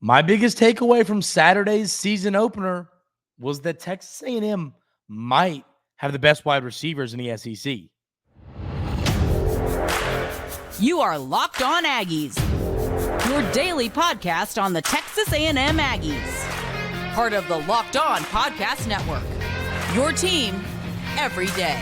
My biggest takeaway from Saturday's season opener was that Texas A&M might have the best wide receivers in the SEC. You are Locked On Aggies, your daily podcast on the Texas A&M Aggies, part of the Locked On Podcast Network, your team every day.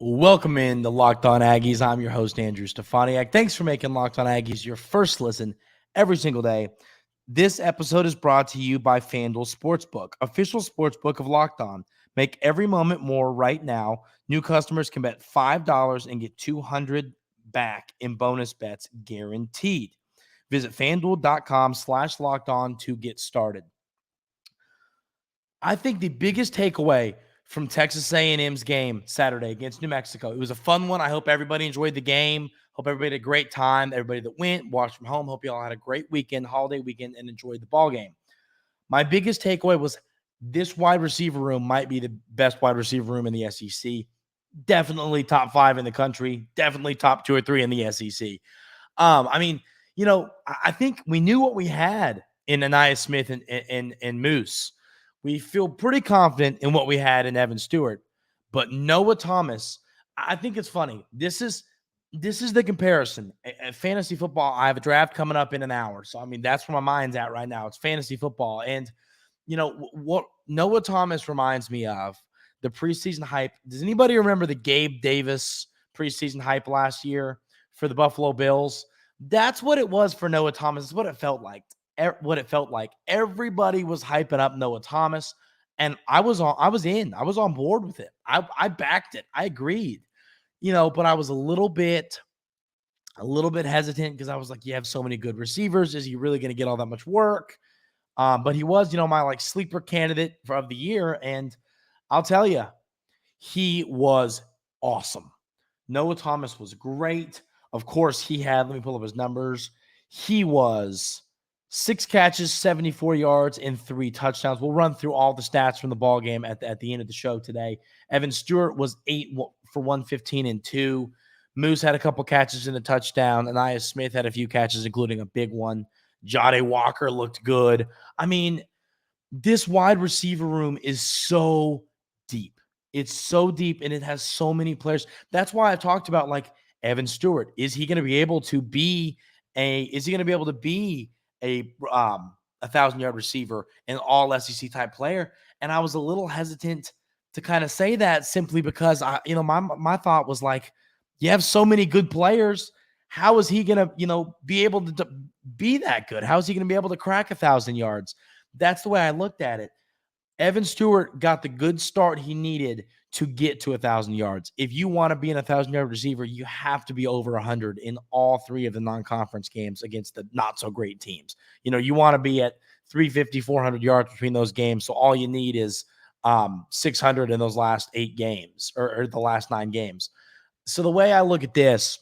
Welcome in to Locked On Aggies. I'm your host, Andrew Stefaniak. Thanks for making Locked On Aggies your first listen every single day. This episode is brought to you by FanDuel Sportsbook, official sportsbook of Locked On. Make every moment more right now. New customers can bet $5 and get $200 back in bonus bets guaranteed. Visit FanDuel.com/LockedOn to get started. I think the biggest takeaway from Texas A&M's game Saturday against New Mexico, it was a fun one. I hope everybody enjoyed the game. Hope everybody had a great time. Everybody that went, watched from home, hope you all had a great weekend, holiday weekend, and enjoyed the ball game. My biggest takeaway was this wide receiver room might be the best wide receiver room in the SEC. Definitely top 5 in the country. Definitely top 2 or 3 in the SEC. I think we knew what we had in Ainias Smith and Moose. We feel pretty confident in what we had in Evan Stewart, but Noah Thomas, I think it's funny. This is the comparison. At fantasy football, I have a draft coming up in an hour. So, that's where my mind's at right now. It's fantasy football. And, what Noah Thomas reminds me of, the preseason hype. Does anybody remember the Gabe Davis preseason hype last year for the Buffalo Bills? That's what it was for Noah Thomas. It's what it felt like. Everybody was hyping up Noah Thomas, and I was on board with it. I backed it. I agreed, but I was a little bit hesitant because I was like, you have so many good receivers. Is he really going to get all that much work? But he was, my sleeper candidate of the year. And I'll tell you, he was awesome. Noah Thomas was great. Of course, let me pull up his numbers. He was 6 catches, 74 yards, and 3 touchdowns. We'll run through all the stats from the ball game at the end of the show today. Evan Stewart was 8 for 115 and 2. Moose had a couple catches and a touchdown. Ainias Smith had a few catches, including a big one. Jade Walker looked good. This wide receiver room is so deep. It's so deep, and it has so many players. That's why I talked about Evan Stewart. Is he going to be able to be a 1,000-yard receiver, an all SEC type player? And I was a little hesitant to kind of say that simply because my thought was you have so many good players. How is he going to, be able to be that good? How is he going to be able to crack 1,000 yards? That's the way I looked at it. Evan Stewart got the good start he needed to get to 1,000 yards. If you want to be an 1,000-yard receiver, you have to be over 100 in all 3 of the non-conference games against the not-so-great teams. You want to be at 350, 400 yards between those games, so all you need is 600 in those last 8 games or the last 9 games. So the way I look at this,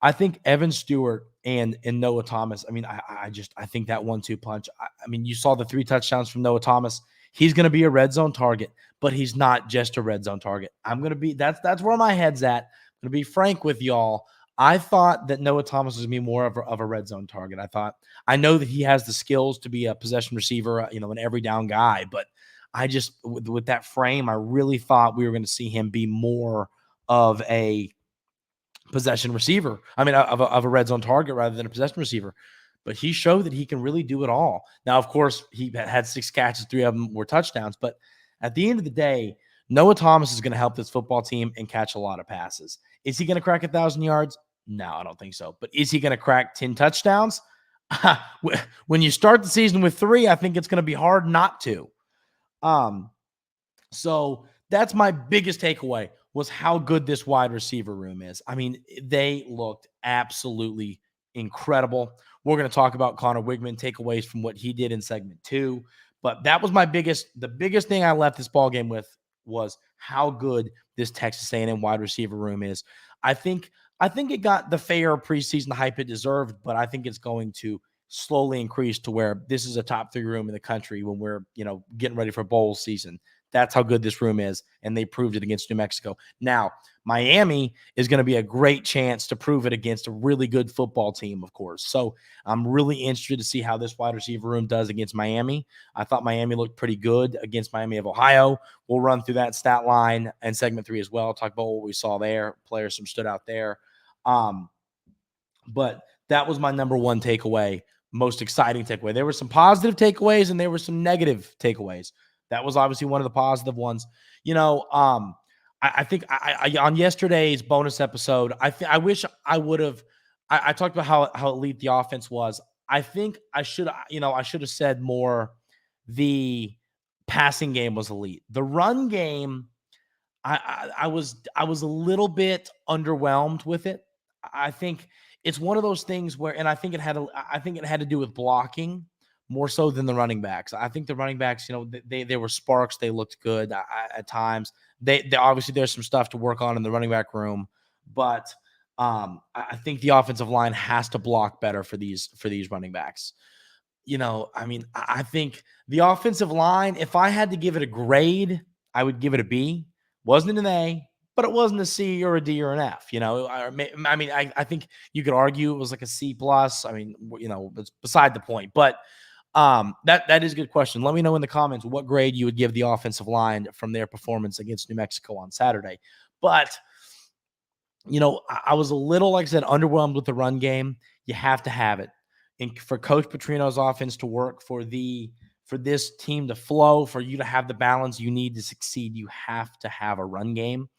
I think Evan Stewart and Noah Thomas, I think that 1-2 punch. You saw the 3 touchdowns from Noah Thomas. He's going to be a red zone target, but he's not just a red zone target. That's where my head's at. I'm going to be frank with y'all. I thought that Noah Thomas was going to be more of a red zone target. I know that he has the skills to be a possession receiver, an every down guy, but I just, with that frame, I really thought we were going to see him be more of a possession receiver. Of a red zone target rather than a possession receiver. But he showed that he can really do it all. Now, of course, he had 6 catches, 3 of them were touchdowns. But at the end of the day, Noah Thomas is going to help this football team and catch a lot of passes. Is he going to crack 1,000 yards? No, I don't think so. But is he going to crack 10 touchdowns? When you start the season with 3, I think it's going to be hard not to. So that's my biggest takeaway, was how good this wide receiver room is. They looked absolutely incredible. We're going to talk about Connor Wigman, takeaways from what he did in segment 2. But that was the biggest thing I left this ball game with, was how good this Texas A&M wide receiver room is. I think it got the fair preseason hype it deserved, but I think it's going to slowly increase to where this is a top 3 room in the country when we're, getting ready for bowl season. That's how good this room is, and they proved it against New Mexico. Now, Miami is going to be a great chance to prove it against a really good football team, of course. So I'm really interested to see how this wide receiver room does against Miami. I thought Miami looked pretty good against Miami of Ohio. We'll run through that stat line in segment 3 as well, talk about what we saw there, players some stood out there. But that was my number one takeaway, most exciting takeaway. There were some positive takeaways and there were some negative takeaways. That was obviously one of the positive ones. I think on yesterday's bonus episode, I wish I would have. I talked about how elite the offense was. I think I should have said more. The passing game was elite. The run game, I was a little bit underwhelmed with it. I think it's one of those things where, and I think it had to do with blocking more so than the running backs. I think the running backs, they were sparks. They looked good at times. They obviously there's some stuff to work on in the running back room, but I think the offensive line has to block better for these running backs. I think the offensive line, if I had to give it a grade, I would give it a B. Wasn't an A, but it wasn't a C or a D or an F. I think you could argue it was like a C plus. It's beside the point. But that is a good question. Let me know in the comments what grade you would give the offensive line from their performance against New Mexico on Saturday. But I was a little, like I said, underwhelmed with the run game. You have to have it. And for Coach Petrino's offense to work, for this team to flow, for you to have the balance you need to succeed, you have to have a run game.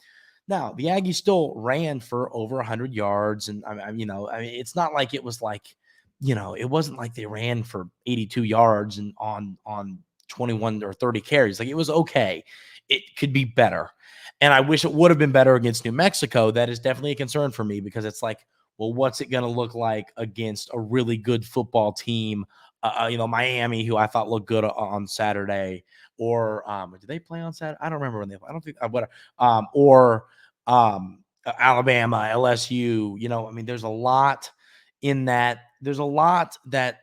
Now, the Aggies still ran for over 100 yards. And, it's not like it was like, it wasn't like they ran for 82 yards and on 21 or 30 carries. Like, it was okay. It could be better. And I wish it would have been better against New Mexico. That is definitely a concern for me because it's like, well, what's it going to look like against a really good football team? Miami, who I thought looked good on Saturday, or did they play on Saturday? I don't remember when they. I don't think. Alabama, LSU. There's a lot in that. There's a lot that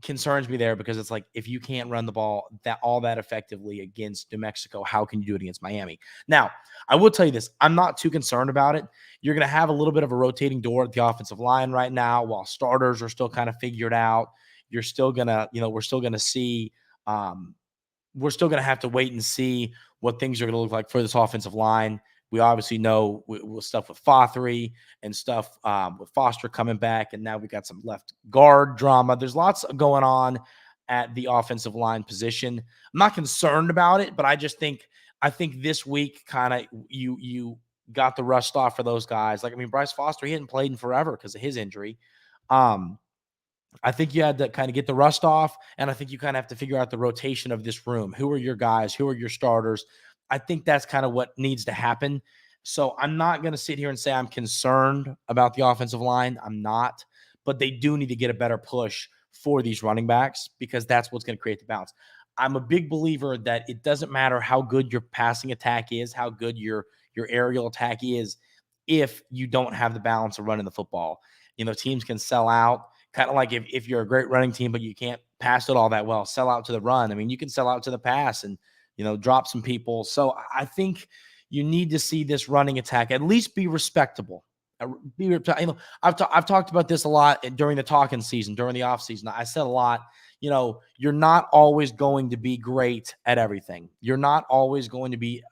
concerns me there because it's like, if you can't run the ball that effectively against New Mexico, how can you do it against Miami? Now, I will tell you this. I'm not too concerned about it. You're going to have a little bit of a rotating door at the offensive line right now while starters are still kind of figured out. You're still going to, we're still going to see, we're still going to have to wait and see what things are going to look like for this offensive line. We obviously know with stuff with Fothery and stuff with Foster coming back, and now we got some left guard drama. There's lots going on at the offensive line position. I'm not concerned about it, but I think this week kind of you got the rust off for those guys. Bryce Foster, he hadn't played in forever because of his injury. I think you had to kind of get the rust off, and I think you kind of have to figure out the rotation of this room. Who are your guys? Who are your starters? I think that's kind of what needs to happen. So I'm not going to sit here and say I'm concerned about the offensive line. I'm not. But they do need to get a better push for these running backs because that's what's going to create the balance. I'm a big believer that it doesn't matter how good your passing attack is, how good your aerial attack is, if you don't have the balance of running the football. Teams can sell out. Kind of like if you're a great running team, but you can't pass it all that well, sell out to the run. You can sell out to the pass and, drop some people. So I think you need to see this running attack at least be respectable. I've talked about this a lot during the talking season, during the off season. I said a lot, you're not always going to be great at everything. You're not always going to be,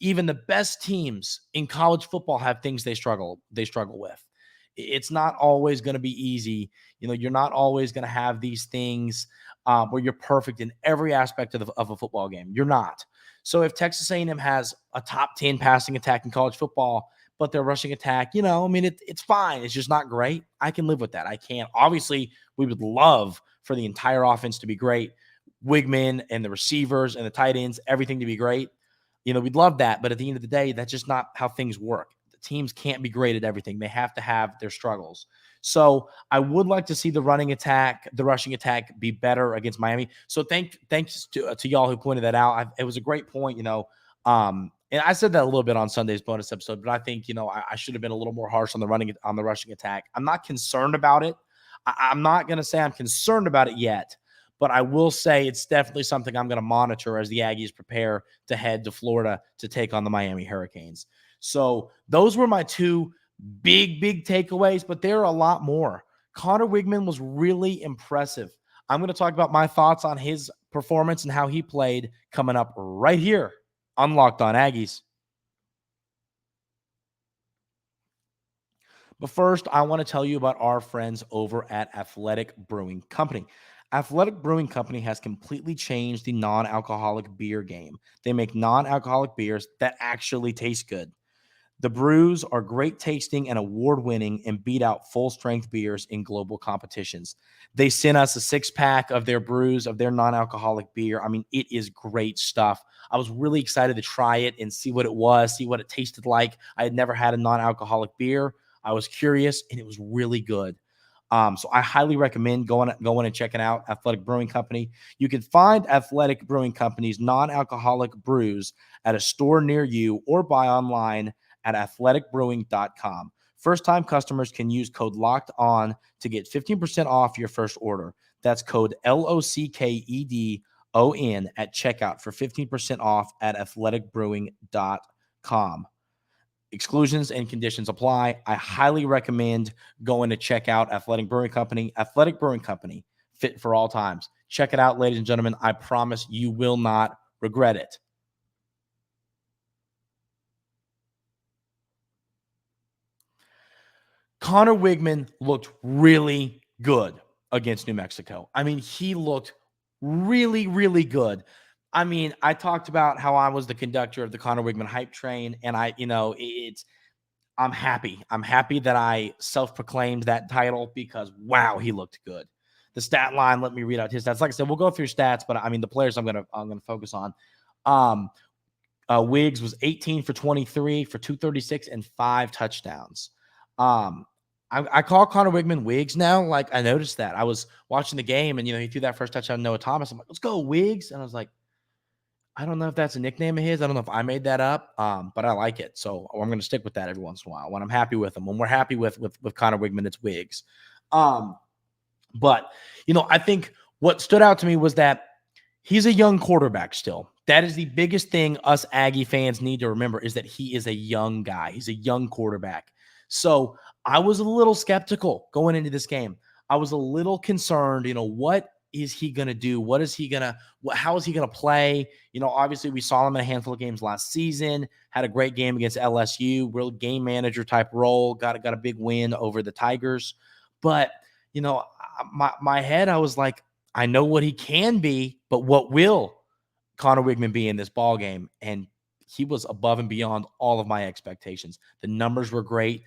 even the best teams in college football have things they struggle with. It's not always going to be easy. You're not always going to have these things where you're perfect in every aspect of a football game. You're not. So if Texas A&M has a top 10 passing attack in college football, but their rushing attack, it's fine. It's just not great. I can live with that. I can't. Obviously, we would love for the entire offense to be great. Wigman and the receivers and the tight ends, everything to be great. We'd love that. But at the end of the day, that's just not how things work. Teams can't be great at everything. They have to have their struggles. So I would like to see the rushing attack be better against Miami. So thanks to y'all who pointed that out. It was a great point, and I said that a little bit on Sunday's bonus episode, but I think, I should have been a little more harsh on the rushing attack. I'm not concerned about it. I'm not going to say I'm concerned about it yet, But I will say it's definitely something I'm going to monitor as the Aggies prepare to head to Florida to take on the Miami Hurricanes. So those were my two big takeaways, but there are a lot more. Connor Wigman was really impressive. I'm going to talk about my thoughts on his performance and how he played coming up right here on Locked On Aggies. But first, I want to tell you about our friends over at Athletic Brewing Company. Athletic Brewing Company has completely changed the non-alcoholic beer game. They make non-alcoholic beers that actually taste good. The brews are great tasting and award-winning and beat out full-strength beers in global competitions. They sent us a 6-pack of their brews, of their non-alcoholic beer. I mean, it is great stuff. I was really excited to try it and see what it was, see what it tasted like. I had never had a non-alcoholic beer. I was curious, and it was really good. So I highly recommend going and checking out Athletic Brewing Company. You can find Athletic Brewing Company's non-alcoholic brews at a store near you or buy online at athleticbrewing.com. First-time customers can use code LOCKEDON to get 15% off your first order. That's code LOCKEDON at checkout for 15% off at athleticbrewing.com. Exclusions and conditions apply. I highly recommend going to check out Athletic Brewing Company. Athletic Brewing Company, fit for all times. Check it out, ladies and gentlemen. I promise you will not regret it. Connor Wigman looked really good against New Mexico. I mean, he looked really good. I mean, I talked about how I was the conductor of the Connor Wigman hype train, and I'm happy. I'm happy that I self-proclaimed that title because, wow, he looked good. The stat line, let me read out his stats. Like I said, we'll go through stats, but I mean, the players I'm gonna focus on. Wiggs was 18 for 23 for 236 and 5 touchdowns. I call Connor Wigman Wiggs now. Like, I noticed that. I was watching the game, and he threw that first touchdown to Noah Thomas. I'm like, let's go, Wiggs. And I was like, I don't know if that's a nickname of his. I don't know if I made that up, but I like it. So I'm going to stick with that every once in a while when I'm happy with him. When we're happy with Connor Wigman, it's Wiggs. But, I think what stood out to me was that he's a young quarterback still. That is the biggest thing us Aggie fans need to remember is that he is a young guy. He's a young quarterback. So I was a little skeptical going into this game. I was a little concerned, what is he going to do? How is he going to play? Obviously we saw him in a handful of games last season, had a great game against LSU, real game manager type role, got a big win over the Tigers. But, my head, I was like, I know what he can be, but what will Connor Wigman be in this ball game? And he was above and beyond all of my expectations. The numbers were great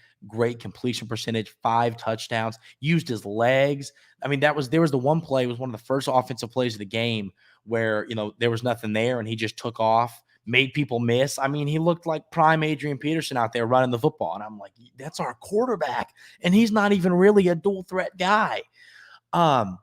completion percentage, 5 touchdowns, used his legs. I mean, there was the one play, it was one of the first offensive plays of the game where, there was nothing there and he just took off, made people miss. I mean, he looked like prime Adrian Peterson out there running the football. And I'm like, that's our quarterback. And he's not even really a dual threat guy. I'll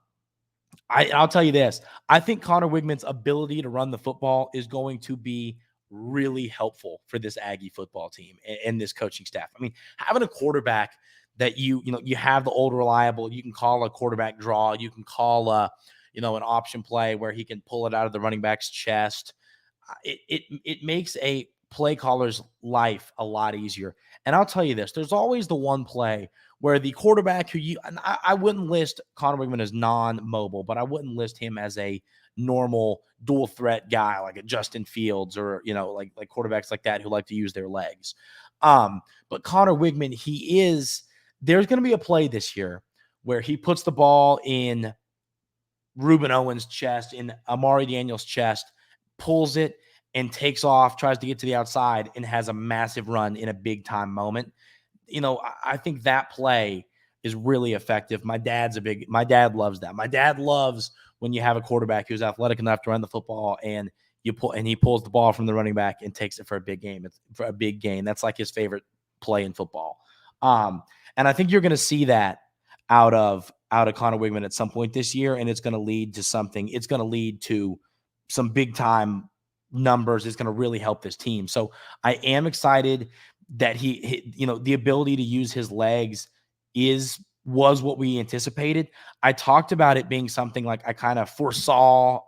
tell you this. I think Connor Wigman's ability to run the football is going to be really helpful for this Aggie football team and this coaching staff. I mean, having a quarterback that you have the old reliable, you can call a quarterback draw, you can call an option play where he can pull it out of the running back's chest. It makes a play caller's life a lot easier. And I'll tell you this, there's always the one play where the quarterback I wouldn't list Connor Wigman as non-mobile, but I wouldn't list him as a normal dual threat guy like a Justin Fields or, like quarterbacks like that who like to use their legs. But Connor Wigman, there's going to be a play this year where he puts the ball in Ruben Owens' chest, in Amari Daniels' chest, pulls it and takes off, tries to get to the outside and has a massive run in a big time moment. I think that play is really effective. My dad loves that. My dad loves when you have a quarterback who's athletic enough to run the football and he pulls the ball from the running back and takes it for a big game. It's for a big gain. That's like his favorite play in football. And I think you're going to see that out of Connor Wigman at some point this year. And it's going to lead to something. It's going to lead to some big time numbers. It's going to really help this team. So I am excited that he the ability to use his legs is was what we anticipated. I talked about it being something like I kind of foresaw,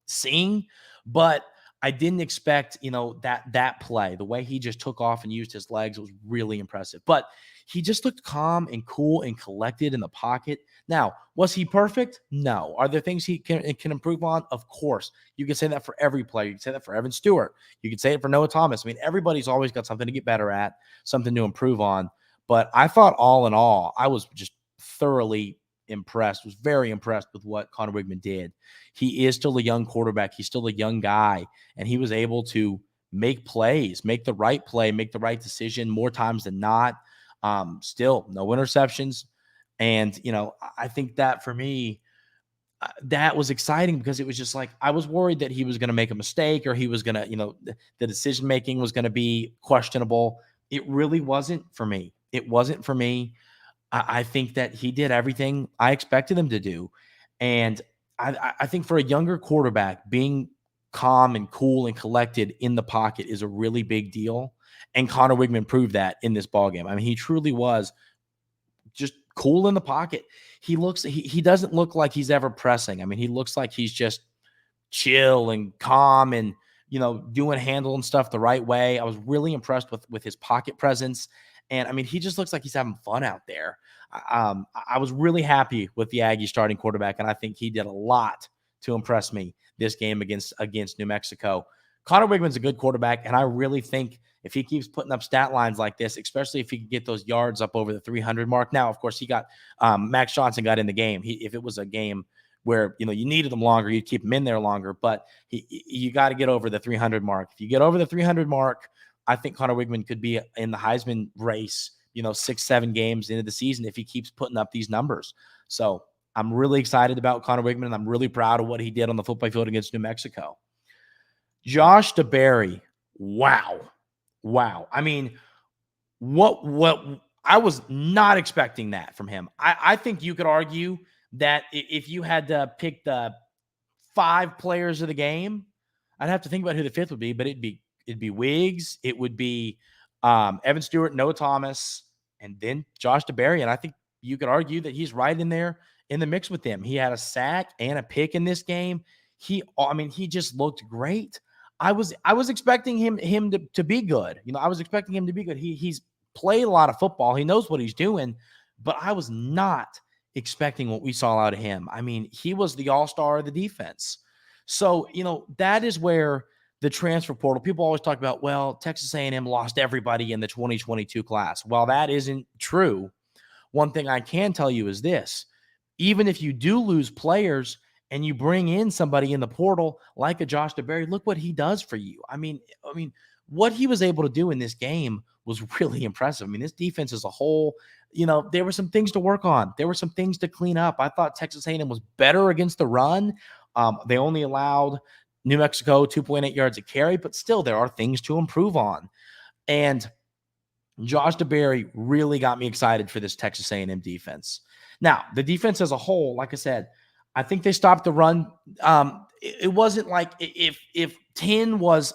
seeing, but I didn't expect, that play, the way he just took off and used his legs was really impressive. But he just looked calm and cool and collected in the pocket. Now, was he perfect? No. Are there things he can improve on? Of course. You can say that for every player. You can say that for Evan Stewart. You can say it for Noah Thomas. I mean, everybody's always got something to get better at, something to improve on. But I thought all in all, I was just thoroughly impressed, was very impressed with what Connor Wigman did. He is still a young quarterback. He's still a young guy, and he was able to make plays, make the right play, make the right decision more times than not. Still no interceptions. And, I think that for me, that was exciting because it was just like, I was worried that he was going to make a mistake or he was going to, the decision-making was going to be questionable. It really wasn't for me. It wasn't for me. I think that he did everything I expected him to do. And I think for a younger quarterback, being calm and cool and collected in the pocket is a really big deal. And Connor Wigman proved that in this ballgame. I mean, he truly was just cool in the pocket. He doesn't look like he's ever pressing. I mean, he looks like he's just chill and calm and, doing handle and stuff the right way. I was really impressed with his pocket presence. And I mean, he just looks like he's having fun out there. I was really happy with the Aggie starting quarterback, and I think he did a lot to impress me this game against New Mexico. Connor Wigman's a good quarterback, and I really think if he keeps putting up stat lines like this, especially if he can get those yards up over the 300 mark. Now, of course, he got Max Johnson got in the game. If it was a game where you needed him longer, you'd keep him in there longer. But you got to get over the 300 mark. If you get over the 300 mark, I think Connor Wigman could be in the Heisman race, 6-7 games into the season if he keeps putting up these numbers. So I'm really excited about Connor Wigman, and I'm really proud of what he did on the football field against New Mexico. Josh DeBerry, wow. I mean, what I was not expecting that from him. I think you could argue that if you had to pick the 5 players of the game, I'd have to think about who the 5th would be, but it'd be Wiggs, it would be Evan Stewart, Noah Thomas, and then Josh DeBerry. And I think you could argue that he's right in there in the mix with them. He had a sack and a pick in this game. He just looked great. I was expecting him to be good. I was expecting him to be good. He's played a lot of football. He knows what he's doing, but I was not expecting what we saw out of him. I mean, he was the all-star of the defense. So, that is where the transfer portal, people always talk about, well, Texas A&M lost everybody in the 2022 class. While that isn't true, one thing I can tell you is this: even if you do lose players and you bring in somebody in the portal like a Josh DeBerry, look what he does for you. I mean, what he was able to do in this game was really impressive. I mean, this defense as a whole, there were some things to work on. There were some things to clean up. I thought Texas A&M was better against the run. They only allowed New Mexico 2.8 yards a carry, but still there are things to improve on. And Josh DeBerry really got me excited for this Texas A&M defense. Now, the defense as a whole, like I said, I think they stopped the run. It wasn't like if 10 was,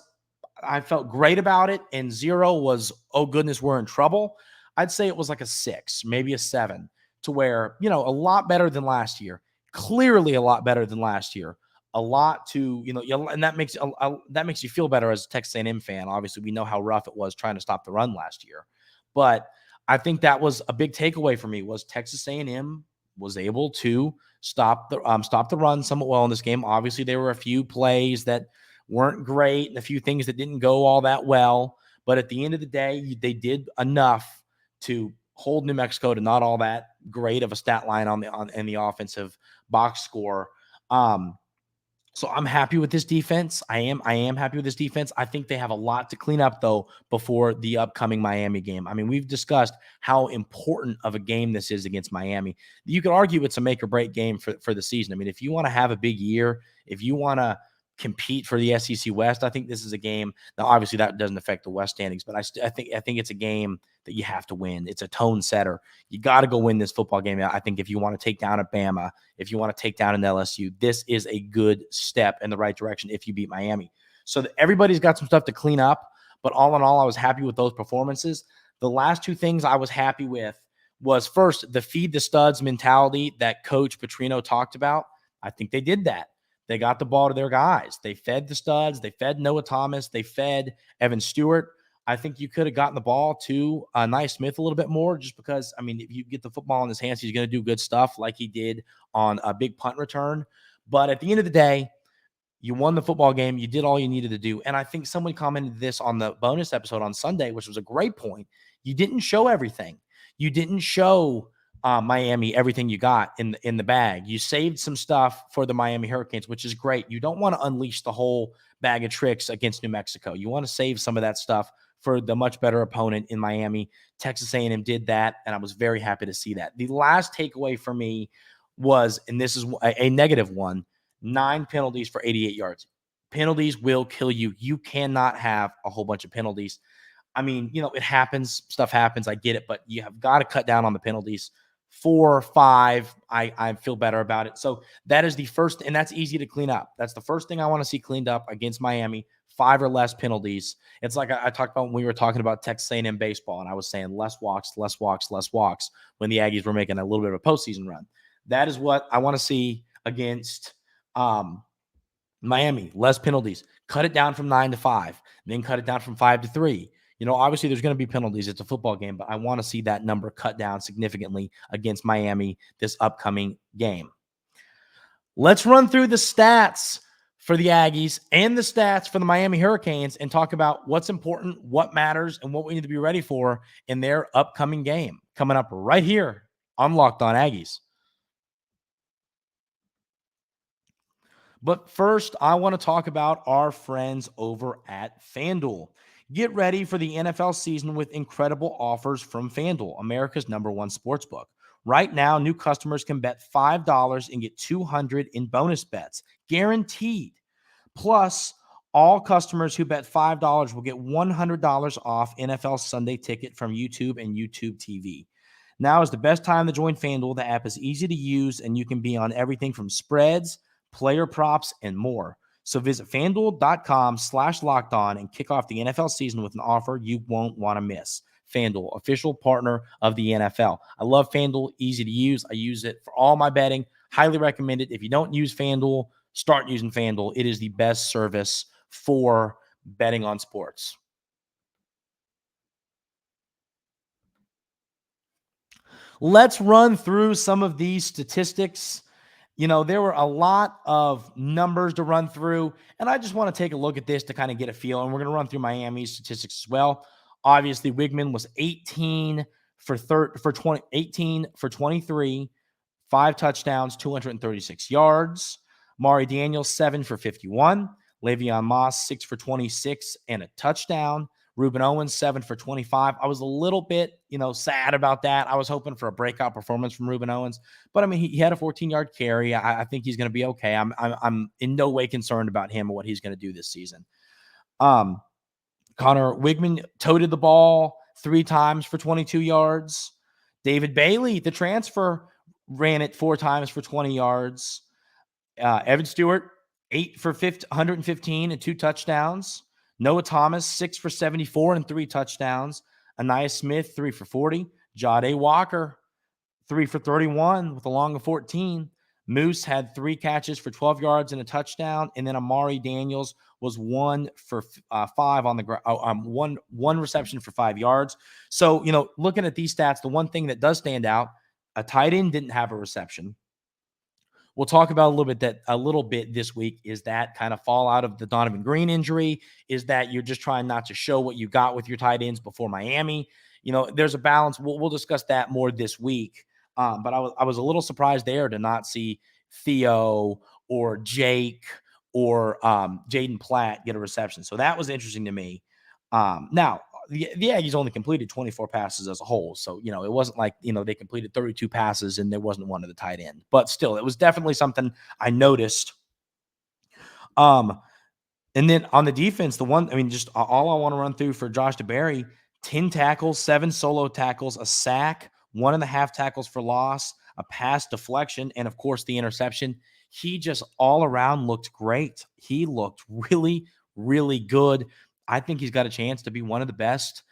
I felt great about it, and 0 was, oh goodness, we're in trouble. I'd say it was like a 6, maybe a 7, to where, a lot better than last year. Clearly a lot better than last year. A lot to, and that makes you feel better as a Texas A&M fan. Obviously, we know how rough it was trying to stop the run last year. But I think that was a big takeaway for me, was Texas A&M was able to stop the run somewhat well in this game. Obviously, there were a few plays that weren't great and a few things that didn't go all that well. But at the end of the day, they did enough to hold New Mexico to not all that great of a stat line in the offensive box score. So I'm happy with this defense. I am happy with this defense. I think they have a lot to clean up, though, before the upcoming Miami game. I mean, we've discussed how important of a game this is against Miami. You could argue it's a make or break game for the season. I mean, if you want to have a big year, if you want to compete for the SEC West, I think this is a game. Now, obviously, that doesn't affect the West standings, but I think it's a game that you have to win. It's a tone setter. You got to go win this football game. I think if you want to take down Bama, if you want to take down an LSU, this is a good step in the right direction if you beat Miami. So everybody's got some stuff to clean up, but all in all, I was happy with those performances. The last 2 things I was happy with was first the feed the studs mentality that Coach Petrino talked about. I think they did that. They got the ball to their guys. They fed the studs. They fed Noah Thomas. They fed Evan Stewart. I think you could have gotten the ball to Ainias Smith a little bit more, just because, I mean, if you get the football in his hands, he's going to do good stuff like he did on a big punt return. But at the end of the day, you won the football game. You did all you needed to do. And I think someone commented this on the bonus episode on Sunday, which was a great point. You didn't show everything. You didn't show Miami everything you got in the bag. You saved some stuff for the Miami Hurricanes, which is great. You don't want to unleash the whole bag of tricks against New Mexico. You want to save some of that stuff for the much better opponent in Miami. Texas A&M did that, and I was very happy to see that. The last takeaway for me was, and this is a negative one, 9 penalties for 88 yards. Penalties will kill you. You cannot have a whole bunch of penalties. I mean, it happens. Stuff happens. I get it, but you have got to cut down on the penalties. 4 or 5, I feel better about it. So that is the first, and that's easy to clean up. That's the first thing I want to see cleaned up against Miami. 5 or less penalties. It's like I talked about when we were talking about Texas A&M baseball, and I was saying less walks when the Aggies were making a little bit of a postseason run. That is what I want to see against Miami. Less penalties. Cut it down from 9 to 5, then cut it down from 5 to 3. Obviously there's going to be penalties. It's a football game, but I want to see that number cut down significantly against Miami this upcoming game. Let's run through the stats for the Aggies and the stats for the Miami Hurricanes and talk about what's important, what matters, and what we need to be ready for in their upcoming game coming up right here on Locked On Aggies. But first, I want to talk about our friends over at FanDuel. Get ready for the NFL season with incredible offers from FanDuel, America's #1 sportsbook. Right now, new customers can bet $5 and get $200 in bonus bets, guaranteed. Plus, all customers who bet $5 will get $100 off NFL Sunday Ticket from YouTube and YouTube TV. Now is the best time to join FanDuel. The app is easy to use, and you can be on everything from spreads, player props, and more. So visit FanDuel.com/lockedon and kick off the NFL season with an offer you won't want to miss. FanDuel, official partner of the NFL. I love FanDuel, easy to use. I use it for all my betting. Highly recommend it. If you don't use FanDuel, start using FanDuel. It is the best service for betting on sports. Let's run through some of these statistics. There were a lot of numbers to run through, and I just want to take a look at this to kind of get a feel, and we're going to run through Miami's statistics as well. Obviously, Wigman was 18 for 23, 5 touchdowns, 236 yards. Mari Daniels, 7 for 51. Le'Veon Moss, 6 for 26 and a touchdown. Ruben Owens, 7 for 25. I was a little bit, sad about that. I was hoping for a breakout performance from Ruben Owens, but I mean, he had a 14-yard carry. I think he's going to be okay. I'm in no way concerned about him or what he's going to do this season. Connor Wigman toted the ball 3 times for 22 yards. David Bailey, the transfer, ran it 4 times for 20 yards. Evan Stewart, 8 for 115 and 2 touchdowns. Noah Thomas, 6 for 74 and 3 touchdowns. Ainias Smith, 3 for 40. Jade Walker, 3 for 31 with a long of 14. Moose had 3 catches for 12 yards and a touchdown. And then Amari Daniels was 1 for 5 on the ground, one reception for 5 yards. So, looking at these stats, the one thing that does stand out, a tight end didn't have a reception. We'll talk about a little bit this week. Is that kind of fallout of the Donovan Green injury? Is that you're just trying not to show what you got with your tight ends before Miami? There's a balance. We'll discuss that more this week. But I was a little surprised there to not see Theo or Jake or Jaden Platt get a reception. So that was interesting to me. Now, the Aggies only completed 24 passes as a whole. So, it wasn't like, they completed 32 passes and there wasn't one to the tight end. But still, it was definitely something I noticed. And then on the defense, just all I want to run through for Josh DeBerry, 10 tackles, 7 solo tackles, a sack, 1.5 tackles for loss, a pass deflection, and, of course, the interception. He just all around looked great. He looked really, really good. I think he's got a chance to be one of the best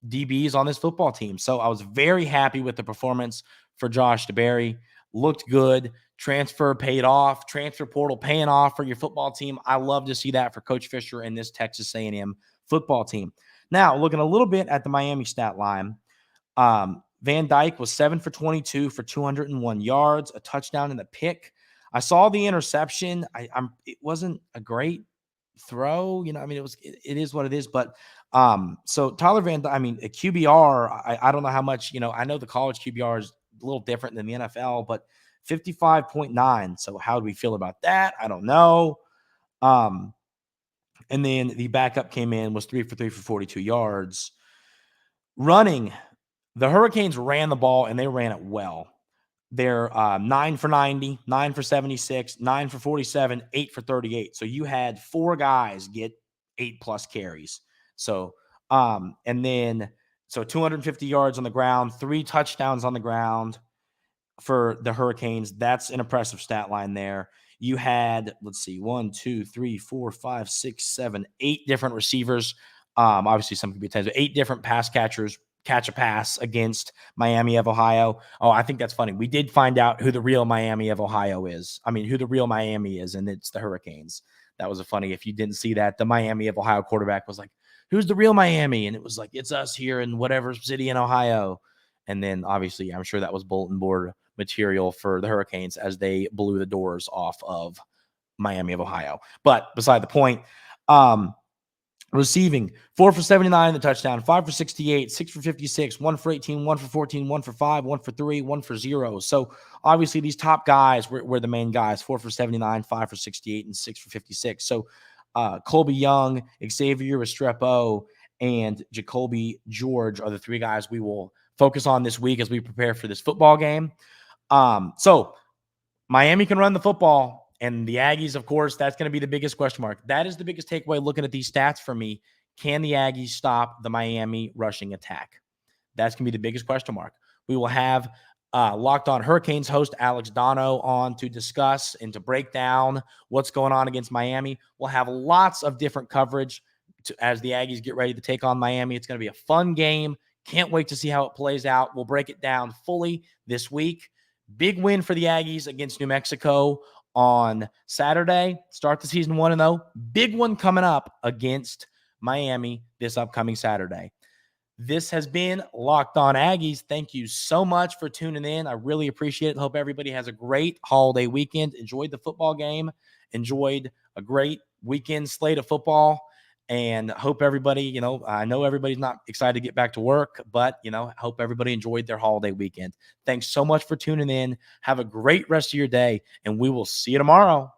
DBs on this football team. So I was very happy with the performance for Josh DeBerry. Looked good. Transfer paid off. Transfer portal paying off for your football team. I love to see that for Coach Fisher and this Texas A&M football team. Now, looking a little bit at the Miami stat line, Van Dyke was 7 for 22 for 201 yards, a touchdown and a pick. I saw the interception. It wasn't a great throw, I mean, it is what it is. But so Tyler Van Dyke, I mean, a QBR, I don't know how much, I know the college QBR is a little different than the NFL, but 55.9. So how do we feel about that? I don't know. And then the backup came in, was 3 for 3 for 42 yards. Running, the Hurricanes ran the ball and they ran it well. They're 9 for 90, 9 for 76, 9 for 47, 8 for 38. So you had 4 guys get 8+ carries. So, and then, so 250 yards on the ground, 3 touchdowns on the ground for the Hurricanes. That's an impressive stat line there. You had, let's see, 1, 2, 3, 4, 5, 6, 7, 8 different receivers. Obviously some could be 10, but 8 different pass catchers catch a pass against Miami of Ohio. Oh, I think that's funny. We did find out who the real Miami of Ohio is. I mean, who the real Miami is, and it's the Hurricanes. That was funny. If you didn't see that, the Miami of Ohio quarterback was like, who's the real Miami? And it was like, it's us here in whatever city in Ohio. And then obviously I'm sure that was bulletin board material for the Hurricanes as they blew the doors off of Miami of Ohio. But beside the point, receiving 4 for 79 the touchdown, 5 for 68, 6 for 56, 1 for 18, 1 for 14, 1 for 5, 1 for 3, 1 for 0. So obviously these top guys were the main guys, 4 for 79, 5 for 68, and 6 for 56. So Colby Young, Xavier Restrepo, and Jacoby George are the 3 guys we will focus on this week as we prepare for this football game. So Miami can run the football. And the Aggies, of course, that's going to be the biggest question mark. That is the biggest takeaway looking at these stats for me. Can the Aggies stop the Miami rushing attack? That's going to be the biggest question mark. We will have Locked On Hurricanes host Alex Dono on to discuss and to break down what's going on against Miami. We'll have lots of different coverage as the Aggies get ready to take on Miami. It's going to be a fun game. Can't wait to see how it plays out. We'll break it down fully this week. Big win for the Aggies against New Mexico on Saturday. Start the season 1-0. Big one coming up against Miami this upcoming Saturday. This has been Locked On Aggies. Thank you so much for tuning in. I really appreciate it. Hope everybody has a great holiday weekend. Enjoyed the football game. Enjoyed a great weekend slate of football. And hope everybody, I know everybody's not excited to get back to work, but, hope everybody enjoyed their holiday weekend. Thanks so much for tuning in. Have a great rest of your day, and we will see you tomorrow.